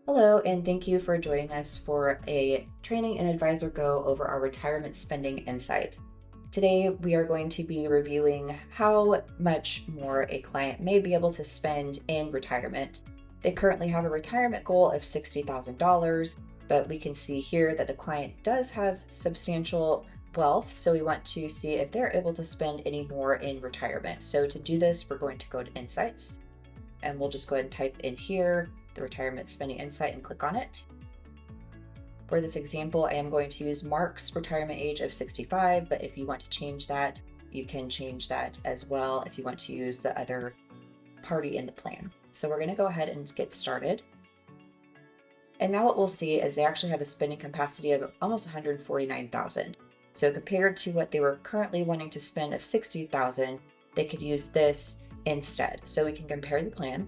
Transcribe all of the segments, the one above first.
Hello, and thank you for joining us for a training and advisor go over our retirement spending insight. Today, we are going to be reviewing how much more a client may be able to spend in retirement. They currently have a retirement goal of $60,000, but we can see here that the client does have substantial wealth, so we want to see if they're able to spend any more in retirement. So to do this, we're going to go to Insights, and we'll just go ahead and type in here the retirement spending insight and click on it. For this example, I am going to use Mark's retirement age of 65, but if you want to change that, you can change that as well if you want to use the other party in the plan. So we're going to go ahead and get started. And now what we'll see is they actually have a spending capacity of almost $149,000. So compared to what they were currently wanting to spend of $60,000, they could use this instead. So we can compare the plan.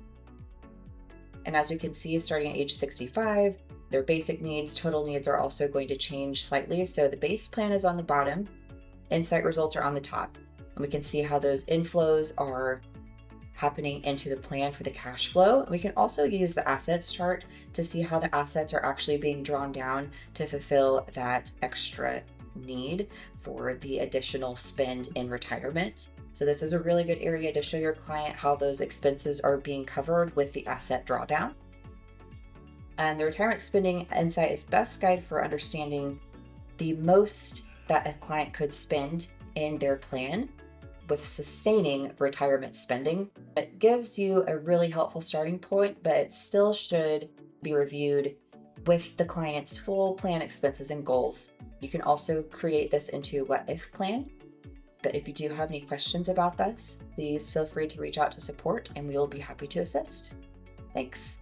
And as we can see, starting at age 65, their basic needs, total needs are also going to change slightly. So the base plan is on the bottom, insight results are on the top. And we can see how those inflows are happening into the plan for the cash flow. And we can also use the assets chart to see how the assets are actually being drawn down to fulfill that extra need for the additional spend in retirement. So this is a really good area to show your client how those expenses are being covered with the asset drawdown. And the retirement spending insight is best guide for understanding the most that a client could spend in their plan with sustaining retirement spending. It gives you a really helpful starting point, but it still should be reviewed with the client's full plan expenses and goals. You can also create this into a what-if plan. But if you do have any questions about this, please feel free to reach out to support and we will be happy to assist. Thanks.